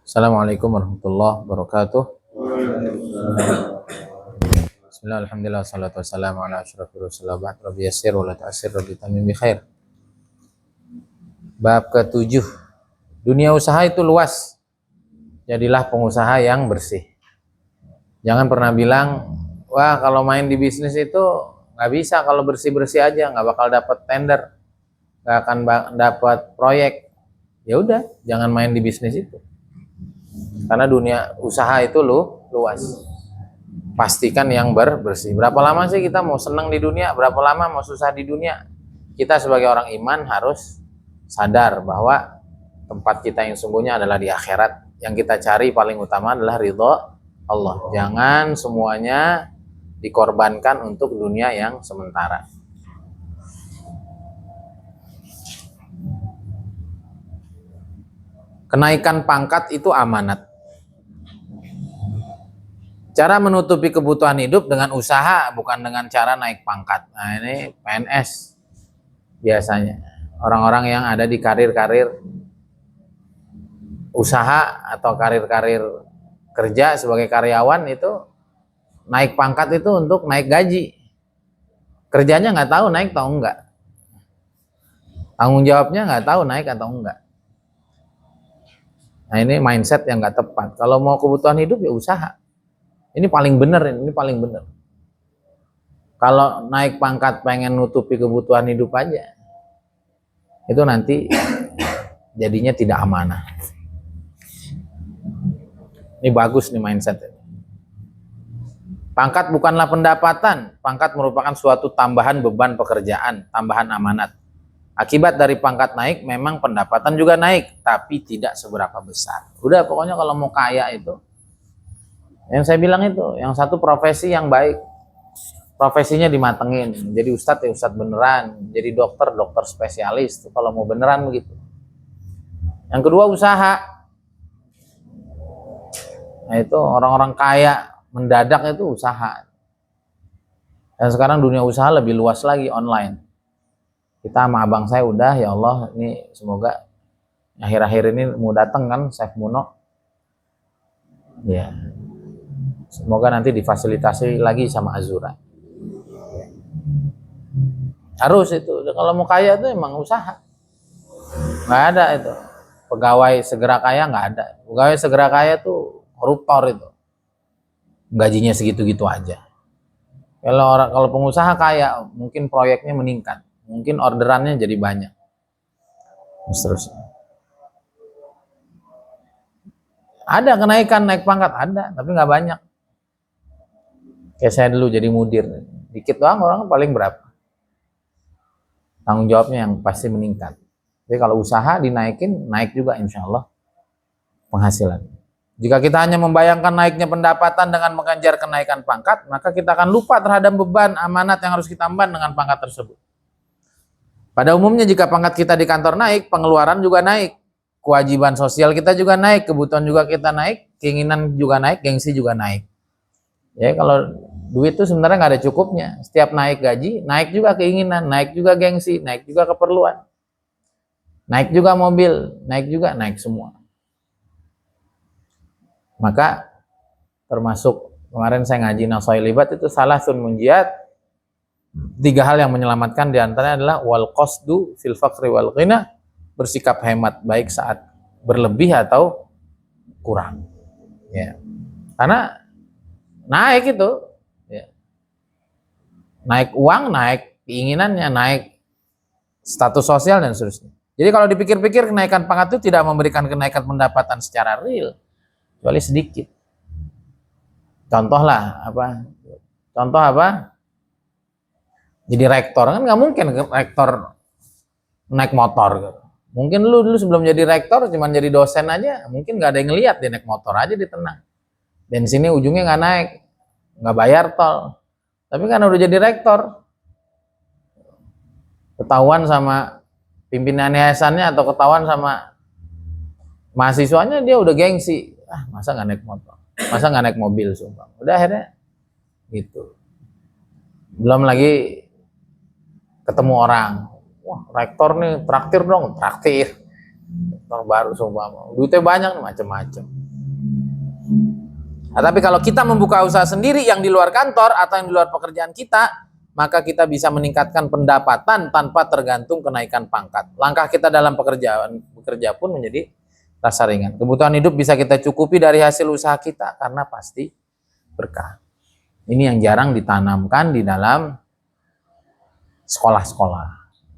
Assalamualaikum warahmatullahi wabarakatuh. Bismillah, alhamdulillah, salatu wassalamu ala asyrafil rusul. Rabbi yassir wa la tu'assir, rabbi tamim bi khair. Bab ke-7. Dunia usaha itu luas. Jadilah pengusaha yang bersih. Jangan pernah bilang, wah kalau main di bisnis itu nggak bisa, kalau bersih-bersih aja nggak bakal dapat tender, nggak akan dapat proyek. Ya udah, jangan main di bisnis itu. Karena dunia usaha itu luas. Pastikan yang bersih. Berapa lama sih kita mau senang di dunia? Berapa lama mau susah di dunia? Kita sebagai orang iman harus sadar bahwa tempat kita yang sungguhnya adalah di akhirat. Yang kita cari paling utama adalah ridho Allah. Jangan semuanya dikorbankan untuk dunia yang sementara. Kenaikan pangkat itu amanat. Cara menutupi kebutuhan hidup dengan usaha, bukan dengan cara naik pangkat. Nah ini PNS biasanya. Orang-orang yang ada di karir-karir usaha atau karir-karir kerja sebagai karyawan itu naik pangkat itu untuk naik gaji. Kerjanya nggak tahu naik atau enggak. Tanggung jawabnya nggak tahu naik atau enggak. Nah ini mindset yang nggak tepat. Kalau mau kebutuhan hidup ya usaha. Ini paling benar, ini paling benar. Kalau naik pangkat pengen nutupi kebutuhan hidup aja, itu nanti jadinya tidak amanah. Ini bagus nih mindset. Pangkat bukanlah pendapatan, pangkat merupakan suatu tambahan beban pekerjaan, tambahan amanat. Akibat dari pangkat naik, memang pendapatan juga naik, tapi tidak seberapa besar. Udah pokoknya kalau mau kaya itu, yang saya bilang itu, yang satu profesi yang baik, profesinya dimatengin, jadi ustadz ya ustadz beneran, jadi dokter spesialis, kalau mau beneran begitu. Yang kedua usaha, nah itu orang-orang kaya mendadak itu usaha. Dan sekarang dunia usaha lebih luas lagi, online. Kita sama abang saya udah, ya Allah, ini semoga akhir-akhir ini mau datang kan, Chef Muno, ya. Semoga nanti difasilitasi lagi sama Azura. Harus itu. Kalau mau kaya itu emang usaha. Nggak ada itu. Pegawai segera kaya nggak ada. Pegawai segera kaya itu koruptor itu. Gajinya segitu-gitu aja. Kalau pengusaha kaya, mungkin proyeknya meningkat. Mungkin orderannya jadi banyak. Seterusnya. Ada kenaikan, naik pangkat ada, tapi nggak banyak. Kayak saya dulu jadi mudir, dikit doang orang paling berapa? Tanggung jawabnya yang pasti meningkat. Jadi kalau usaha dinaikin, naik juga insya Allah penghasilan. Jika kita hanya membayangkan naiknya pendapatan dengan mengejar kenaikan pangkat, maka kita akan lupa terhadap beban amanat yang harus kita emban dengan pangkat tersebut. Pada umumnya jika pangkat kita di kantor naik, pengeluaran juga naik. Kewajiban sosial kita juga naik, kebutuhan juga kita naik, keinginan juga naik, gengsi juga naik. Ya kalau duit itu sebenarnya nggak ada cukupnya. Setiap naik gaji, naik juga keinginan, naik juga gengsi, naik juga keperluan. Naik juga mobil, naik semua. Maka termasuk kemarin saya ngaji Nasoil Libat itu salah sun munjiat. 3 hal yang menyelamatkan diantaranya adalah wal qasdu fil faqri wal ghina, bersikap hemat baik saat berlebih atau kurang. Ya. Karena naik itu, ya. Naik uang, naik keinginannya, naik status sosial dan seterusnya. Jadi kalau dipikir-pikir kenaikan pangkat itu tidak memberikan kenaikan pendapatan secara real, kecuali sedikit. Contoh apa? Jadi rektor kan nggak mungkin rektor naik motor gitu. Mungkin lu dulu sebelum jadi rektor cuma jadi dosen aja, mungkin nggak ada yang ngeliat dia naik motor aja di tenang. Dan sini ujungnya nggak naik, nggak bayar tol. Tapi kan udah jadi rektor, ketahuan sama pimpinan yayasannya atau ketahuan sama mahasiswanya, dia udah gengsi. Masa nggak naik motor, masa nggak naik mobil, sumpah. Udah akhirnya gitu. Belum lagi ketemu orang, wah rektor nih traktir dong, traktir. motor baru semua, duitnya banyak macam-macam. Nah, tapi kalau kita membuka usaha sendiri yang di luar kantor atau yang di luar pekerjaan kita, maka kita bisa meningkatkan pendapatan tanpa tergantung kenaikan pangkat. Langkah kita dalam bekerja pun menjadi rasa ringan. Kebutuhan hidup bisa kita cukupi dari hasil usaha kita karena pasti berkah. Ini yang jarang ditanamkan di dalam sekolah-sekolah.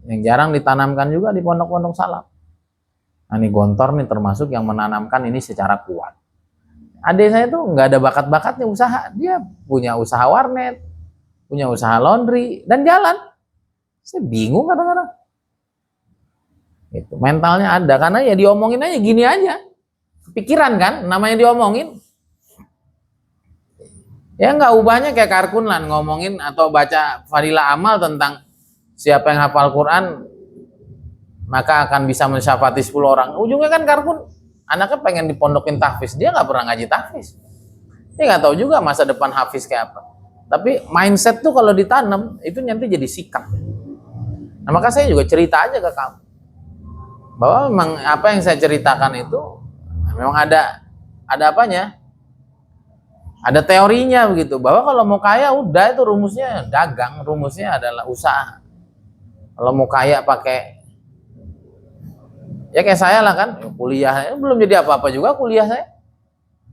Yang jarang ditanamkan juga di pondok-pondok salaf. Nah, ini Gontor nih termasuk yang menanamkan ini secara kuat. Adik saya tuh nggak ada bakat-bakatnya usaha. Dia punya usaha warnet, punya usaha laundry, dan jalan. Saya bingung kadang-kadang. Itu mentalnya ada, karena ya diomongin aja gini aja. Pikiran kan, namanya diomongin. Ya nggak ubahnya kayak Karkunlan ngomongin atau baca Fadilah Amal tentang siapa yang hafal Quran maka akan bisa mensyafati 10 orang. Ujungnya kan Karkun anaknya pengen dipondokin tahfiz, dia nggak pernah ngaji tahfiz. Dia nggak tahu juga masa depan hafiz kayak apa. Tapi mindset tuh kalau ditanam itu nanti jadi sikap. Nah, maka saya juga cerita aja ke kamu bahwa memang apa yang saya ceritakan itu memang ada apanya? Ada teorinya begitu, bahwa kalau mau kaya udah itu rumusnya dagang, rumusnya adalah usaha. Kalau mau kaya pakai ya kayak saya lah kan, kuliah belum jadi apa-apa juga kuliah saya.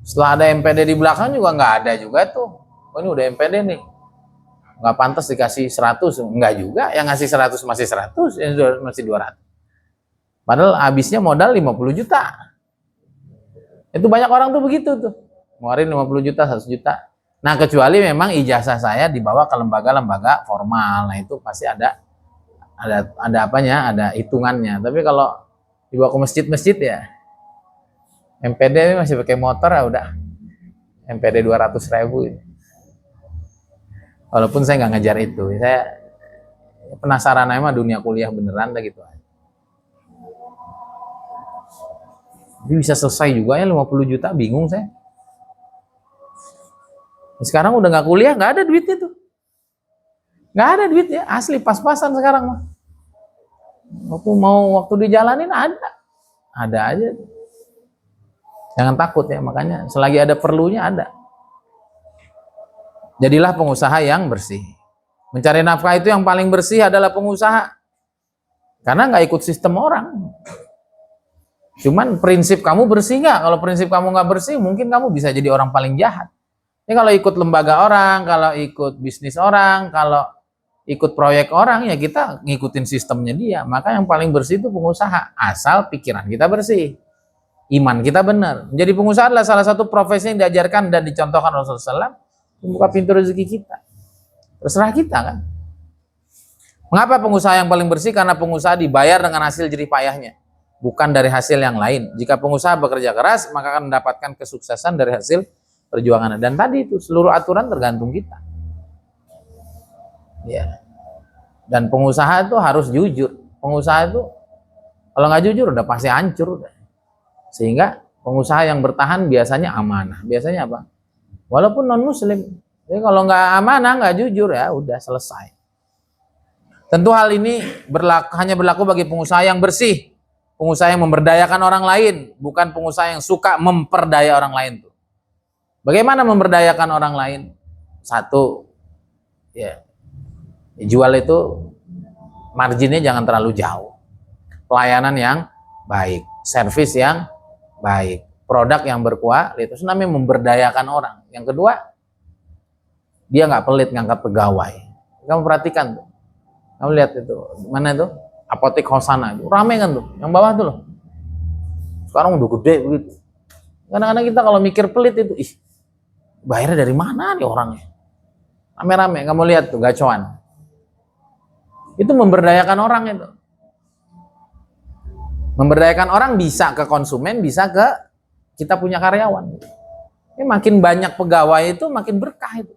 Setelah ada MPD di belakang juga nggak ada juga tuh. Oh ini udah MPD nih, nggak pantas dikasih 100, nggak juga. Yang ngasih 100 masih 100, yang masih 200. Padahal habisnya modal 50 juta. Itu banyak orang tuh begitu tuh. Ngeluarin 50 juta, 100 juta. Nah, kecuali memang ijazah saya dibawa ke lembaga-lembaga formal. Nah, itu pasti ada apanya, ada hitungannya. Tapi kalau dibawa ke masjid-masjid ya MPD masih pakai motor ya udah MPD 200.000. Walaupun saya nggak ngejar itu, saya penasaran aja dunia kuliah beneran dah gitu aja. Jadi bisa selesai juga ya 50 juta, bingung saya. Sekarang udah nggak kuliah, nggak ada duitnya tuh, nggak ada duitnya, asli pas-pasan sekarang mah. Waktu dijalanin ada aja. Jangan takut ya, makanya selagi ada perlunya ada. Jadilah pengusaha yang bersih. Mencari nafkah itu yang paling bersih adalah pengusaha, karena nggak ikut sistem orang. Cuman prinsip kamu bersih nggak? Kalau prinsip kamu nggak bersih, mungkin kamu bisa jadi orang paling jahat. Ini kalau ikut lembaga orang, kalau ikut bisnis orang, kalau ikut proyek orang, ya kita ngikutin sistemnya dia. Maka yang paling bersih itu pengusaha, asal pikiran kita bersih, iman kita benar. Menjadi pengusaha adalah salah satu profesi yang diajarkan dan dicontohkan Rasulullah SAW, membuka pintu rezeki kita. Terserah kita kan. Mengapa pengusaha yang paling bersih? Karena pengusaha dibayar dengan hasil jerih payahnya, bukan dari hasil yang lain. Jika pengusaha bekerja keras, maka akan mendapatkan kesuksesan dari hasil perjuangan. Dan tadi itu seluruh aturan tergantung kita. Ya. Dan pengusaha itu harus jujur. Pengusaha itu kalau nggak jujur udah pasti hancur udah. Sehingga pengusaha yang bertahan biasanya amanah. Biasanya apa? Walaupun non muslim. Jadi kalau nggak amanah, nggak jujur ya udah selesai. Tentu hal ini hanya berlaku bagi pengusaha yang bersih. Pengusaha yang memberdayakan orang lain, bukan pengusaha yang suka memperdaya orang lain tuh. Bagaimana memberdayakan orang lain? Satu, ya jual itu marginnya jangan terlalu jauh. Pelayanan yang baik, servis yang baik, produk yang berkualitas, itu namanya memberdayakan orang. Yang kedua, dia nggak pelit ngangkat pegawai. Kamu perhatikan tuh, kamu lihat itu, mana itu? Apotek Hosana itu rame kan tuh, yang bawah tuh loh. Sekarang udah gede begitu. Kadang-kadang kita kalau mikir pelit itu, bayarnya dari mana nih orangnya? Rame-rame, kamu lihat tuh gacoan. Itu memberdayakan orang itu. Memberdayakan orang bisa ke konsumen, bisa ke kita punya karyawan. Ini makin banyak pegawai itu makin berkah itu.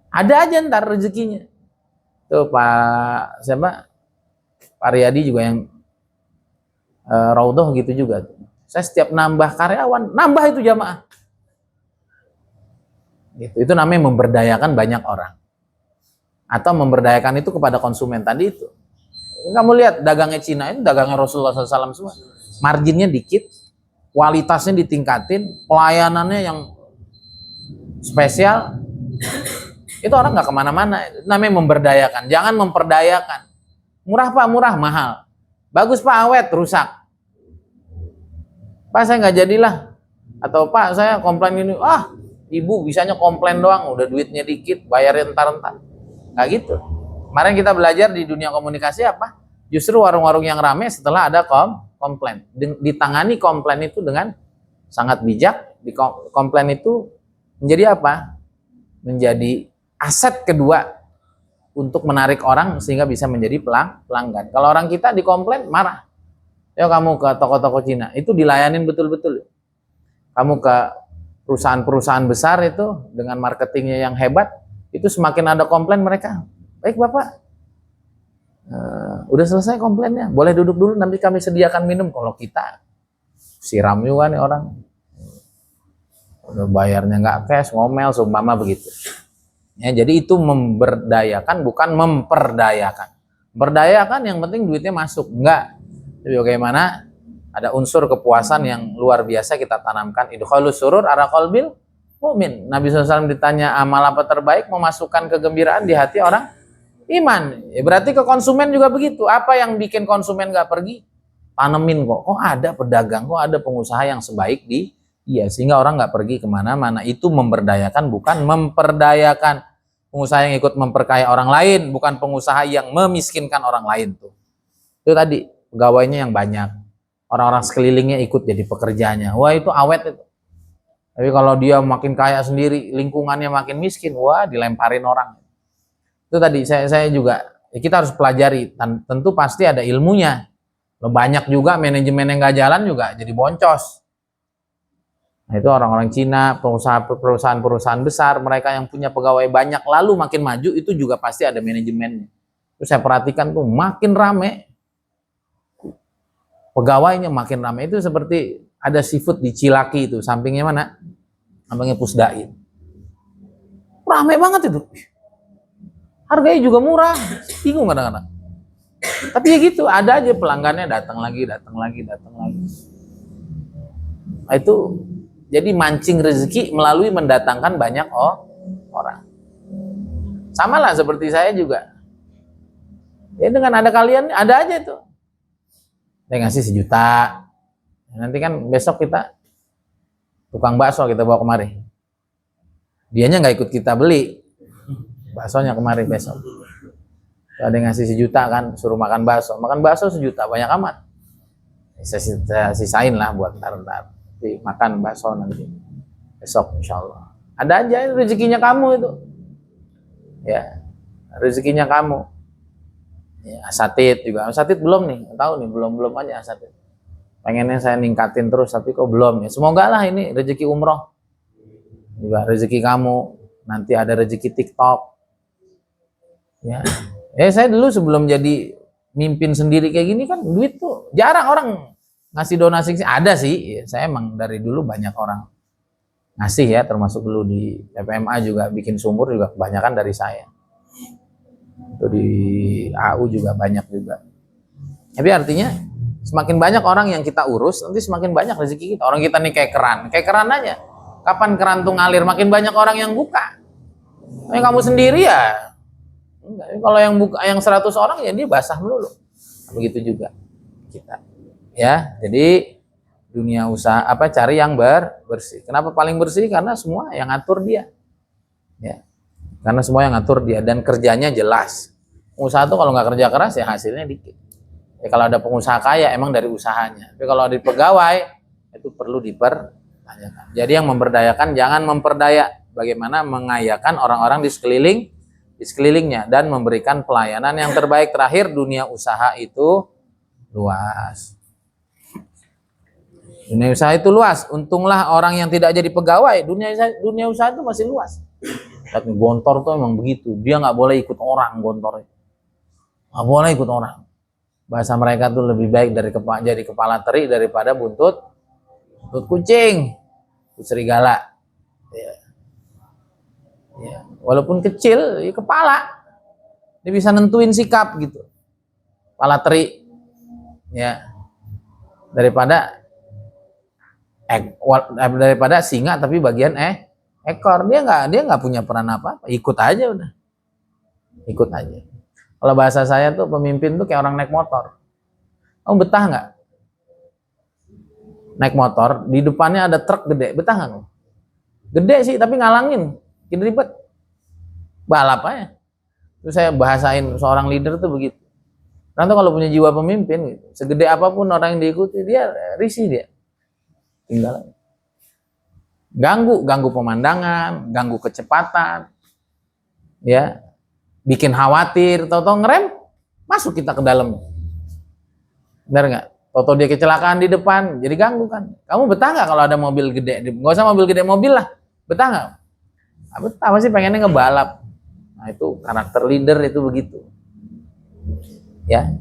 Ada aja ntar rezekinya. Tuh Pak Riyadi juga yang Raudhoh gitu juga. Saya setiap nambah karyawan, nambah itu jamaah. Gitu. Itu namanya memberdayakan banyak orang. Atau memberdayakan itu kepada konsumen tadi itu. Kamu lihat dagangnya Cina itu dagangnya Rasulullah SAW semua. marginnya dikit, kualitasnya ditingkatin, pelayanannya yang spesial, itu orang nggak kemana-mana. Itu namanya memberdayakan. Jangan memperdayakan. Murah Pak, murah, mahal. Bagus Pak, awet, rusak. Pak saya nggak jadilah. Atau Pak saya komplain ini, ibu bisanya komplain doang, udah duitnya dikit, bayarin entar-entar. Nggak gitu. Kemarin kita belajar di dunia komunikasi apa? Justru warung-warung yang ramai setelah ada komplain. Ditangani komplain itu dengan sangat bijak. Komplain itu menjadi apa? Menjadi aset kedua untuk menarik orang sehingga bisa menjadi pelanggan. Kalau orang kita dikomplain marah. Ya kamu ke toko-toko Cina, itu dilayanin betul-betul. Kamu ke perusahaan-perusahaan besar itu dengan marketingnya yang hebat, itu semakin ada komplain mereka. Baik Bapak, udah selesai komplainnya, boleh duduk dulu nanti kami sediakan minum. Kalau kita siram juga nih orang, udah bayarnya nggak cash, ngomel, seumpama begitu. Ya, jadi itu memberdayakan bukan memperdayakan. Berdayakan yang penting duitnya masuk, enggak. Jadi bagaimana ada unsur kepuasan yang luar biasa kita tanamkan. Idkhalus surur ala qalbil mu'min. Nabi SAW ditanya amal apa terbaik, memasukkan kegembiraan di hati orang iman. Ya, berarti ke konsumen juga begitu. Apa yang bikin konsumen nggak pergi? Tanemin kok. Oh ada pedagang, kok ada pengusaha yang sebaik di iya, sehingga orang nggak pergi kemana-mana. Itu memberdayakan bukan memperdayakan. Pengusaha yang ikut memperkaya orang lain, bukan pengusaha yang memiskinkan orang lain tuh. Itu tadi pegawainya yang banyak, orang-orang sekelilingnya ikut jadi pekerjanya. Wah itu awet itu. Tapi kalau dia makin kaya sendiri, lingkungannya makin miskin, wah dilemparin orang. Itu tadi saya juga, ya kita harus pelajari. Tentu pasti ada ilmunya. Banyak juga manajemen yang nggak jalan juga jadi boncos. Nah, itu orang-orang Cina, perusahaan-perusahaan besar, mereka yang punya pegawai banyak lalu makin maju, itu juga pasti ada manajemennya. Terus saya perhatikan tuh makin rame, pegawainya makin rame. Itu seperti ada seafood di Cilaki itu, sampingnya mana? Sampingnya Pusdai. Rame banget itu. Harganya juga murah, bingung kadang-kadang. Tapi ya gitu, ada aja pelanggannya datang lagi. Nah, itu jadi mancing rezeki melalui mendatangkan banyak orang. Sama lah seperti saya juga. Ya dengan ada kalian, ada aja tuh. Saya ngasih 1 juta. Nanti kan besok kita tukang bakso kita bawa kemari. Dianya nggak ikut kita beli. Baksonya kemari besok. Ada yang ngasih 1 juta kan, suruh makan bakso. Makan bakso 1 juta, banyak amat. Saya sisain lah buat ntar. Makan bakso nanti besok insya Allah. Ada aja rezekinya kamu itu. Ya, rezekinya kamu. Ya, asatid juga. Asatid belum nih, tahu nih belum aja asatid. Pengennya saya ningkatin terus tapi kok belum ya. Semoga lah ini rezeki umroh. Juga rezeki kamu. Nanti ada rezeki TikTok. Ya. Saya dulu sebelum jadi mimpin sendiri kayak gini kan duit tuh jarang orang ngasih donasi. Ada sih, saya emang dari dulu banyak orang ngasih ya, termasuk dulu di PPMA juga bikin sumur juga kebanyakan dari saya. Itu di AU juga banyak juga. Tapi artinya semakin banyak orang yang kita urus, nanti semakin banyak rezeki kita. Orang kita nih kayak keran aja. Kapan keran tuh ngalir, makin banyak orang yang buka. Kamu sendiri ya enggak. Kalau yang buka yang 100 orang ya dia basah melulu. Begitu juga kita. Ya, jadi dunia usaha cari yang bersih. Kenapa paling bersih? Karena semua yang ngatur dia. Ya. Karena semua yang ngatur dia dan kerjanya jelas. Pengusaha tuh kalau nggak kerja keras ya hasilnya dikit. Ya kalau ada pengusaha kaya emang dari usahanya. Tapi kalau ada pegawai itu perlu dipertanyakan. Jadi yang memberdayakan jangan memperdaya. Bagaimana mengayakan orang-orang di sekelilingnya dan memberikan pelayanan yang terbaik. Terakhir, dunia usaha itu luas. Dunia usaha itu luas. Untunglah orang yang tidak jadi pegawai. Dunia usaha itu masih luas. Tapi gontor tuh emang begitu. Dia nggak boleh ikut orang gontornya. Nggak boleh ikut orang. Bahasa mereka tuh lebih baik jadi kepala teri daripada buntut kucing, buntut serigala. Ya. Walaupun kecil, ya kepala. Dia bisa nentuin sikap gitu. Kepala teri. Ya. daripada singa tapi bagian ekor. Dia nggak punya peran apa-apa, ikut aja udah. Ikut aja. Kalau bahasa saya tuh pemimpin tuh kayak orang naik motor. Kamu betah nggak? Naik motor, di depannya ada truk gede, betah nggak? Gede sih, tapi ngalangin, bikin ribet. Balap aja. Terus saya bahasain seorang leader tuh begitu. Nanti kalau punya jiwa pemimpin, gitu, segede apapun orang yang diikuti, dia risih dia. Tinggal ganggu pemandangan, ganggu kecepatan, ya, bikin khawatir, tahu-tahu ngerem, masuk kita ke dalam. Benar nggak? Tahu-tahu dia kecelakaan di depan, jadi ganggu kan. Kamu betah nggak kalau ada mobil gede? Nggak usah mobil gede, mobil lah. Betah nggak? Nah, betah, pasti pengennya ngebalap. Nah itu karakter leader itu begitu. Ya,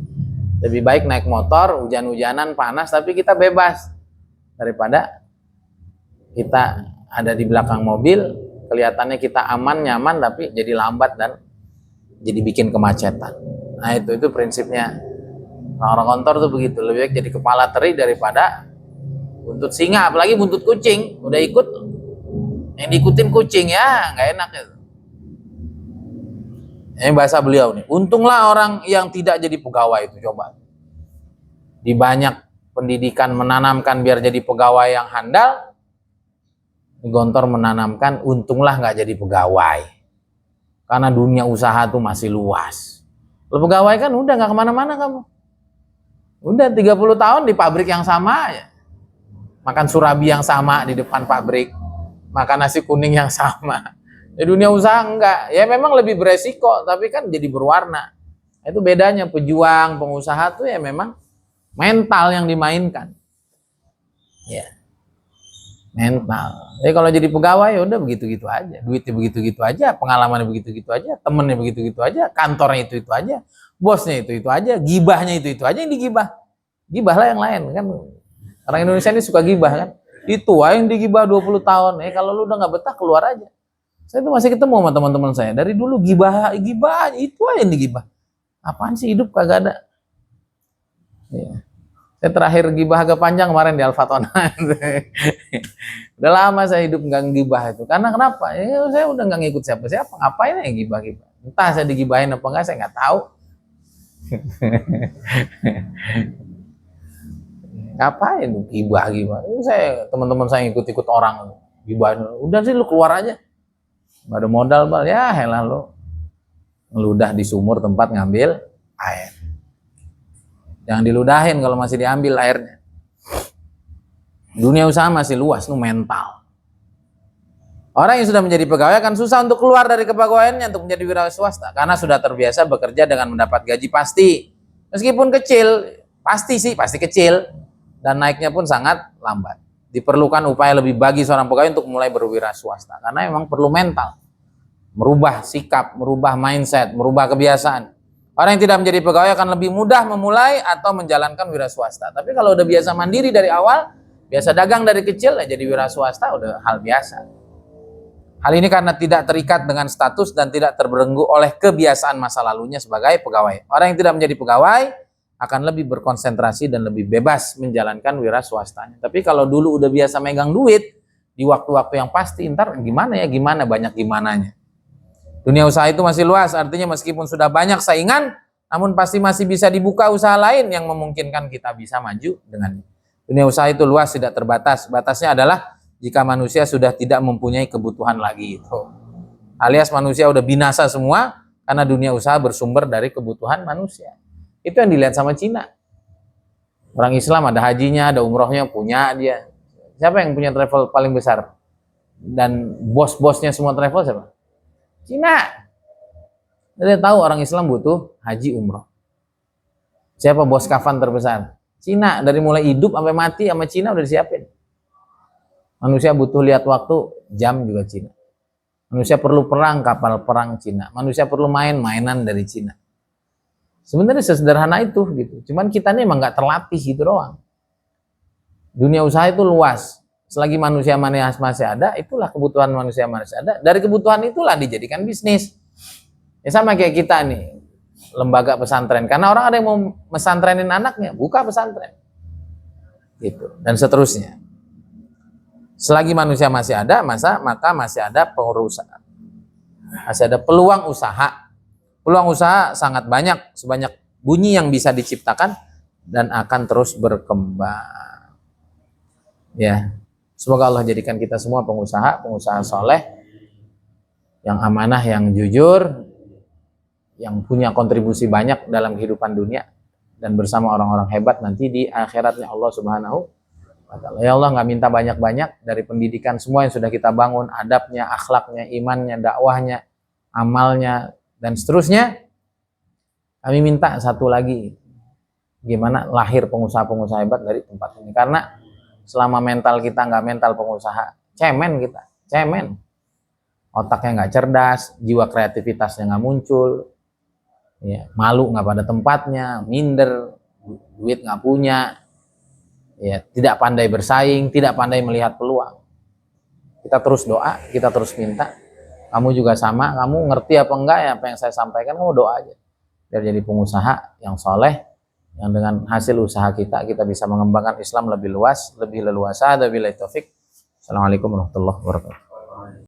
lebih baik naik motor, hujan-hujanan, panas, tapi kita bebas daripada kita ada di belakang mobil, kelihatannya kita aman, nyaman, tapi jadi lambat dan jadi bikin kemacetan. Nah itu prinsipnya. Orang-orang kantor tuh begitu, lebih baik jadi kepala teri daripada buntut singa, apalagi buntut kucing. Udah ikut, yang diikutin kucing, ya nggak enak ya. Ini bahasa beliau nih. Untunglah orang yang tidak jadi pegawai itu, coba. Di banyak pendidikan menanamkan biar jadi pegawai yang handal, di Gontor menanamkan untunglah nggak jadi pegawai. Karena dunia usaha tuh masih luas. Kalau pegawai kan udah nggak kemana-mana kamu. Udah 30 tahun di pabrik yang sama ya. Makan surabi yang sama di depan pabrik. Makan nasi kuning yang sama. Di dunia usaha enggak. Ya memang lebih beresiko, tapi kan jadi berwarna. Itu bedanya pejuang, pengusaha tuh ya memang mental yang dimainkan. Ya. Mental. Jadi kalau jadi pegawai ya udah begitu-gitu aja. Duitnya begitu-gitu aja, pengalamannya begitu-gitu aja, temennya begitu-gitu aja, kantornya itu-itu aja. Bosnya itu aja, gibahnya itu aja yang digibah. Gibahlah yang lain kan. Orang Indonesia ini suka gibah kan. Itu yang digibah 20 tahun. Kalau lu udah nggak betah keluar aja. Saya tuh masih ketemu sama teman-teman saya. Dari dulu gibah itu aja yang digibah. Apaan sih hidup kagak ada. Ya. Saya terakhir gibah agak panjang kemarin di Alfatona. Udah lama saya hidup nggak gibah itu. Karena kenapa? Ya, saya udah nggak ngikut siapa-siapa. Ngapain ya gibah-gibah? Entah saya digibahin apa enggak, saya nggak tahu. Ngapain gibah? Saya teman-teman saya ikut orang gibah. Udah sih lu keluar aja. Gak ada modal bal, ya helah lu ngeludah di sumur tempat ngambil air. Jangan diludahin kalau masih diambil airnya. Dunia usaha masih luas, lu mental. Orang yang sudah menjadi pegawai akan susah untuk keluar dari kepegawaiannya untuk menjadi wira swasta karena sudah terbiasa bekerja dengan mendapat gaji pasti. Meskipun kecil, pasti kecil dan naiknya pun sangat lambat. Diperlukan upaya lebih bagi seorang pegawai untuk mulai berwira swasta karena memang perlu mental. Merubah sikap, merubah mindset, merubah kebiasaan. Orang yang tidak menjadi pegawai akan lebih mudah memulai atau menjalankan wira swasta. Tapi kalau udah biasa mandiri dari awal, biasa dagang dari kecil, ya jadi wira swasta udah hal biasa. Hal ini karena tidak terikat dengan status dan tidak terbelenggu oleh kebiasaan masa lalunya sebagai pegawai. Orang yang tidak menjadi pegawai akan lebih berkonsentrasi dan lebih bebas menjalankan wira swastanya. Tapi kalau dulu udah biasa megang duit, di waktu-waktu yang pasti, ntar gimana banyak gimananya. Dunia usaha itu masih luas, artinya meskipun sudah banyak saingan, namun pasti masih bisa dibuka usaha lain yang memungkinkan kita bisa maju dengannya. Dunia usaha itu luas, tidak terbatas. Batasnya adalah jika manusia sudah tidak mempunyai kebutuhan lagi itu. Alias manusia udah binasa semua karena dunia usaha bersumber dari kebutuhan manusia. Itu yang dilihat sama Cina. Orang Islam ada hajinya, ada umrohnya, punya dia. Siapa yang punya travel paling besar? Dan bos-bosnya semua travel siapa? Cina. Dia tahu orang Islam butuh haji umroh. Siapa bos kafan terbesar? Cina. Dari mulai hidup sampai mati sama Cina udah disiapin. Manusia butuh lihat waktu, jam juga Cina. Manusia perlu perang, kapal perang Cina. Manusia perlu mainan dari Cina. Sebenarnya sesederhana itu gitu. Cuman kita ini emang nggak terlatih gitu doang. Dunia usaha itu luas. Selagi manusia masih ada, itulah kebutuhan manusia masih ada. Dari kebutuhan itulah dijadikan bisnis. Ya sama kayak kita nih, lembaga pesantren. Karena orang ada yang mau pesantrenin anaknya, buka pesantren. gitu, dan seterusnya. Selagi manusia masih ada, maka masih ada pengurusan, masih ada peluang usaha. Peluang usaha sangat banyak, sebanyak bunyi yang bisa diciptakan dan akan terus berkembang. Ya, semoga Allah jadikan kita semua pengusaha soleh, yang amanah, yang jujur, yang punya kontribusi banyak dalam kehidupan dunia dan bersama orang-orang hebat nanti di akhiratnya Allah Subhanahu wa Ta'ala. Ya Allah, nggak minta banyak-banyak dari pendidikan semua yang sudah kita bangun, adabnya, akhlaknya, imannya, dakwahnya, amalnya, dan seterusnya. Kami minta satu lagi, gimana lahir pengusaha-pengusaha hebat dari tempat ini. Karena selama mental kita nggak mental pengusaha, cemen kita, cemen. Otaknya nggak cerdas, jiwa kreativitasnya nggak muncul, ya, malu nggak pada tempatnya, minder, duit nggak punya, ya, tidak pandai bersaing, tidak pandai melihat peluang. Kita terus doa, kita terus minta. Kamu juga sama, kamu ngerti apa enggak ya apa yang saya sampaikan, kamu doa aja biar jadi pengusaha yang soleh, yang dengan hasil usaha kita bisa mengembangkan Islam lebih luas, lebih leluasa. Wabillahi taufik. Assalamualaikum warahmatullahi wabarakatuh.